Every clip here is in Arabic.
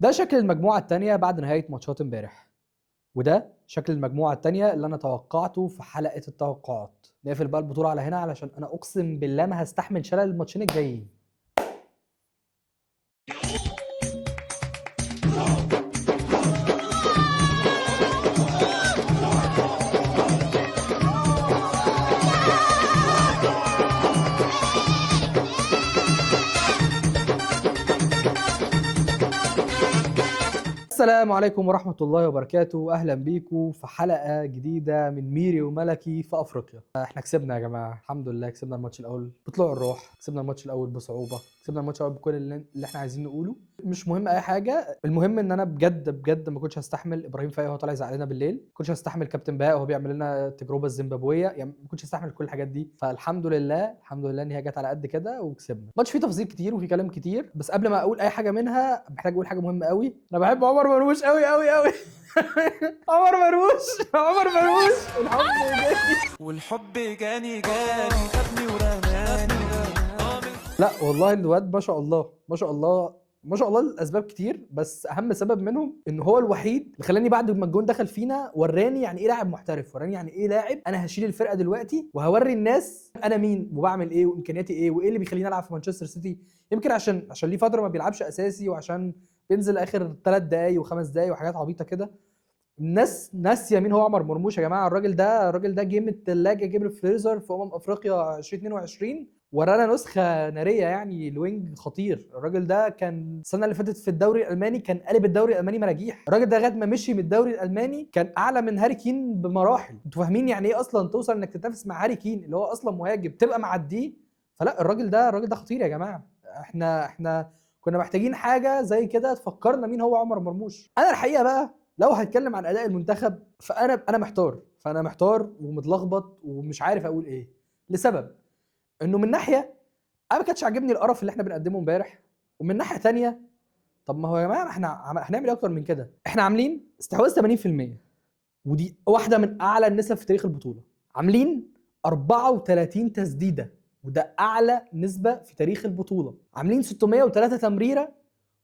ده شكل المجموعة التانية بعد نهاية ماتشات امبارح، وده شكل المجموعة التانية اللي أنا توقعته في حلقة التوقعات. نقفل بقى البطولة على هنا علشان أنا أقسم بالله ما هستحمل شلل الماتشين الجايين. السلام عليكم ورحمة الله وبركاته، أهلا بيكم في حلقة جديدة من ميري وملكي في أفريقيا. احنا كسبنا يا جماعة، الحمد لله. كسبنا الماتش الأول بطلوع الروح، كسبنا الماتش الأول بصعوبة، كسبنا الماتش الأول بكل اللي احنا عايزين نقوله. مش مهم أي حاجة، المهم إن أنا بجد ما كنتش هستحمل إبراهيم فايق وهو طالع يزعلنا بالليل، ما كنتش هستحمل كابتن بهاء وهو بيعمل لنا التجربة الزيمبابوية، يعني ما كنتش هستحمل كل الحاجات دي. فالحمد لله إن هي جت على قد كده وكسبنا. الماتش فيه تفاصيل كتير وفيه كلام كتير، بس قبل ما أقول أي حاجة منها محتاج أقول حاجة مهمة قوي. أنا بحب عمر مرموش قوي عمر مرموش والحب جاني خدني ورماني. لا والله الواد ما شاء الله ما شاء الله لاسباب كتير، بس اهم سبب منهم ان هو الوحيد اللي خلاني بعد ما الجون دخل فينا وراني يعني ايه لاعب محترف، وراني يعني ايه لاعب انا هشيل الفرقه دلوقتي وهوري الناس انا مين وبعمل ايه وامكانياتي ايه وايه اللي بيخليني العب في مانشستر سيتي. يمكن عشان ليه فتره ما بيلعبش اساسي، وعشان بينزل اخر 3 دقايق و5 دقايق وحاجات عبيطه كده. الناس ناسيه مين هو عمر مرموش يا جماعه. الراجل ده جه من الثلاجه، جبر فريزر في افريقيا 2022، ورانا نسخه ناريه، يعني الوينج خطير. الراجل ده كان السنه اللي فاتت في الدوري الالماني كان قلب الدوري الالماني مراجيح. الراجل ده لغايه ما مشي من الدوري الالماني كان اعلى من هاري كين بمراحل. انتوا فاهمين يعني ايه اصلا توصل انك تتنافس مع هاري كين اللي هو اصلا مهاجم تبقى معديه؟ فلا الراجل ده خطير يا جماعه. احنا كنا محتاجين حاجه زي كده تفكرنا مين هو عمر مرموش. انا الحقيقه بقى لو هتكلم عن اداء المنتخب فانا محتار ومتلخبط ومش عارف اقول ايه، لسبب انه من ناحيه انا ما كانش عاجبني القرف اللي احنا بنقدمه امبارح، ومن ناحيه تانية طب ما هو يا جماعه احنا هنعمل ايه اكتر من كده؟ احنا عاملين استحواذ 80%، ودي واحده من اعلى النسب في تاريخ البطوله. عاملين 34 تسديده، وده اعلى نسبه في تاريخ البطوله. عاملين 603 تمريره،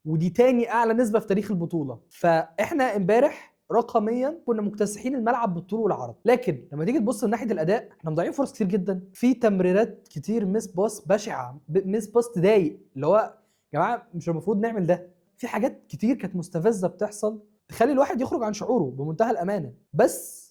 ودي تاني اعلى نسبه في تاريخ البطوله. فاحنا امبارح رقميا كنا مكتسحين الملعب بالطول والعرض، لكن لما تيجي تبص من ناحيه الاداء احنا مضيعين فرص كتير جدا، في تمريرات كتير مس باص بشعه، مس باص تضايق، اللي هو يا جماعه مش المفروض نعمل ده. في حاجات كتير كانت مستفزه بتحصل تخلي الواحد يخرج عن شعوره بمنتهى الامانه. بس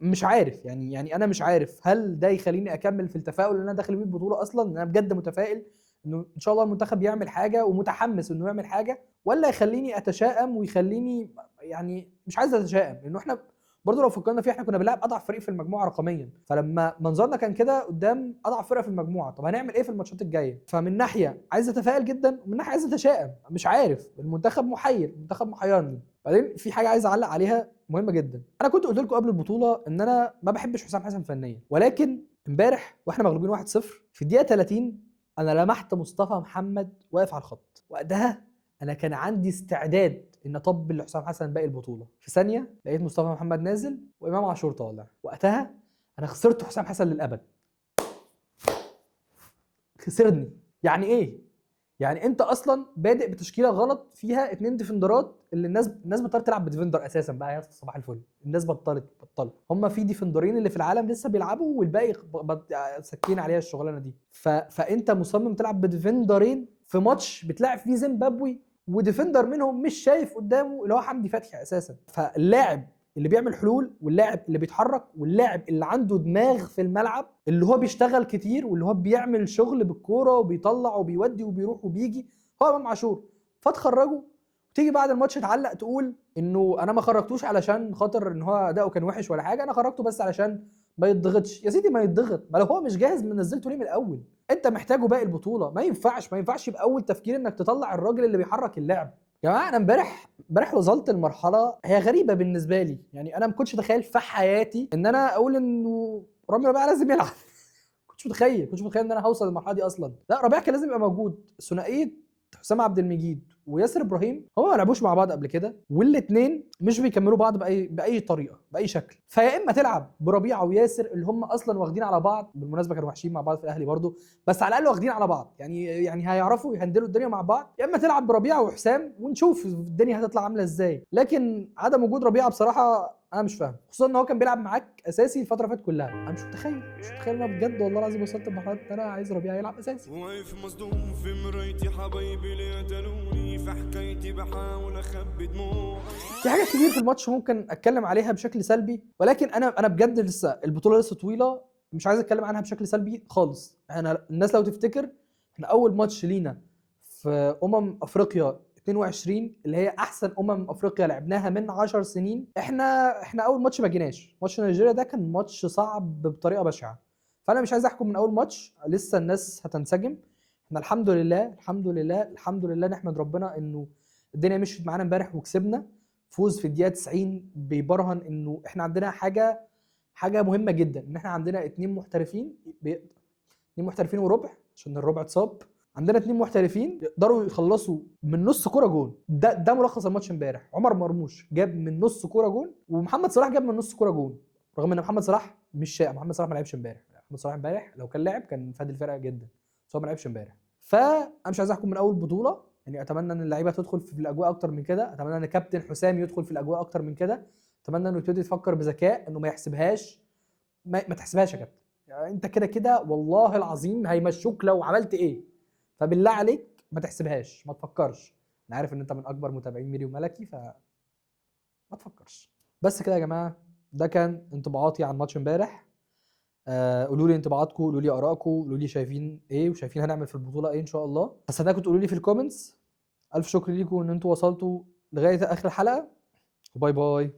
مش عارف يعني انا مش عارف هل ده يخليني اكمل في التفاؤل اللي انا داخل بيه البطوله اصلا. انا بجد متفائل انه ان شاء الله المنتخب يعمل حاجه ومتحمس انه يعمل حاجه، ولا يخليني اتشائم ويخليني يعني مش عايز اتشائم. لانه احنا برضه لو فكرنا فيه احنا كنا بنلعب اضعف فريق في المجموعه رقميا، فلما منظرنا كان كده قدام اضعف فرقه في المجموعه، طب هنعمل ايه في الماتشات الجايه؟ فمن ناحيه عايز اتفائل جدا ومن ناحيه عايز اتشائم، مش عارف. المنتخب محير، المنتخب محيرني. بعدين في حاجه عايز اعلق عليها مهمه جدا. انا كنت قلت لكم قبل البطوله ان انا ما بحبش حسام حسن فنيا، ولكن امبارح واحنا مغلوبين 1-0 في الدقيقه 30 انا لمحت مصطفى محمد واقف على الخط. وقتها انا كان عندي استعداد ان اطبل لحسام حسن باقي البطوله. في ثانيه لقيت مصطفى محمد نازل وامام عاشور طالع. وقتها انا خسرت حسام حسن للابد. خسرني يعني ايه؟ يعني انت اصلا بادئ بتشكيله غلط فيها 2 ديفندرات اللي الناس بطلت تلعب بديفندر اساسا بقى يا صباح الفل. الناس بطلت هم في ديفندرين اللي في العالم لسه بيلعبوا، والباقي سكين عليها الشغلانه دي. فانت مصمم تلعب بديفندرين في ماتش بتلعب فيه زيمبابوي، وديفندر منهم مش شايف قدامه اللي هو حمدي فتحي اساسا. فاللاعب اللي بيعمل حلول، واللاعب اللي بيتحرك، واللاعب اللي عنده دماغ في الملعب، اللي هو بيشتغل كتير واللي هو بيعمل شغل بالكوره وبيطلع وبيودي وبيروح وبيجي، هو امام عاشور. فتخرجه وتيجي بعد الماتش تعلق تقول انه انا ما خرجتوش علشان خاطر ان هو اداؤه كان وحش ولا حاجه، انا خرجته بس علشان ما يتضغطش. يا سيدي ما يتضغط، ما لو هو مش جاهز ما نزلته ليه من الاول؟ انت محتاجه باقي البطوله. ما ينفعش يبقى اول تفكير انك تطلع الراجل اللي بيحرك اللعب. يا جماعه انا امبارح وصلت لمرحله هي غريبه بالنسبه لي. يعني انا ما كنتش اتخيل في حياتي ان انا اقول انه رامي ربيعه لازم يلعب. كنتش متخيل ان انا هوصل للمرحله دي اصلا. لا ربيعه كان لازم يبقى موجود. ثنائيه حسام عبد المجيد وياسر ابراهيم هو ما لعبوش مع بعض قبل كده، والاثنين مش بيكملوا بعض باي طريقه باي شكل. فيا اما تلعب بربيعه وياسر اللي هم اصلا واخدين على بعض، بالمناسبه كانوا وحشين مع بعض في الاهلي برضو، بس على الاقل واخدين على بعض، يعني هيعرفوا يهندلوا الدنيا مع بعض، يا اما تلعب بربيعه وحسام ونشوف الدنيا هتطلع عامله ازاي. لكن عدم وجود ربيعه بصراحه انا مش فاهم، خصوصا ان هو كان بيلعب معاك اساسي الفتره اللي فاتت كلها. انا مش متخيل انا بجد والله العظيم وصلت لمرحله ان انا عايز ربيعه يلعب اساسي. واقف مصدوم في مرايتي، حبايبي ليه قتلوني، في حكايتي بحاول اخبي دموعي. في حاجات كتير في الماتش ممكن اتكلم عليها بشكل سلبي، ولكن انا بجد لسه البطوله لسه طويله، مش عايز اتكلم عنها بشكل سلبي خالص. الناس لو تفتكر احنا اول ماتش لينا في افريقيا 22 اللي هي احسن افريقيا لعبناها من 10 سنين، احنا اول ماتش ما جيناش. ماتش نيجيريا ده كان ماتش صعب بطريقه بشعه، فانا مش عايز احكم من اول ماتش، لسه الناس هتنسجم. احنا الحمد لله نحمد ربنا انه الدنيا مشيت معانا امبارح وكسبنا فوز في الدقيقه 90 بيبرهن انه احنا عندنا حاجه مهمه جدا، ان احنا عندنا اتنين محترفين وربع، عشان الربع اتصاب. عندنا اتنين محترفين يقدروا يخلصوا من نص كوره جون. ده ملخص الماتش امبارح. عمر مرموش جاب من نص كوره جون، ومحمد صلاح جاب من نص كوره جون، رغم ان محمد صلاح محمد صلاح ما لعبش امبارح. محمد صلاح امبارح لو كان لعب كان فاد الفرقه جدا، بس هو ما لعبش امبارح. فانا مش عايز احكم من اول بطوله، يعني اتمنى ان اللعيبه تدخل في الاجواء اكتر من كده، اتمنى ان كابتن حسام يدخل في الاجواء اكتر من كده، اتمنى انه يبتدي يفكر بذكاء، انه ما يحسبهاش ما تحسبهاش يا كابتن، يعني انت كده والله العظيم هيمشوك لو عملت ايه، فبالله عليك ما تحسبهاش، ما تفكرش. انا عارف ان انت من اكبر متابعين ميري وملكي، ما تفكرش. بس كده يا جماعه، ده كان انطباعاتي عن ماتش امبارح. قولوا لي انطباعاتكم، قولوا لي ارائكم، قولوا لي شايفين ايه وشايفين هنعمل في البطوله ايه ان شاء الله. هستناكم تقولوا لي في الكومنتس. الف شكر ليكم ان انتوا وصلتوا لغايه اخر الحلقه، وباي باي.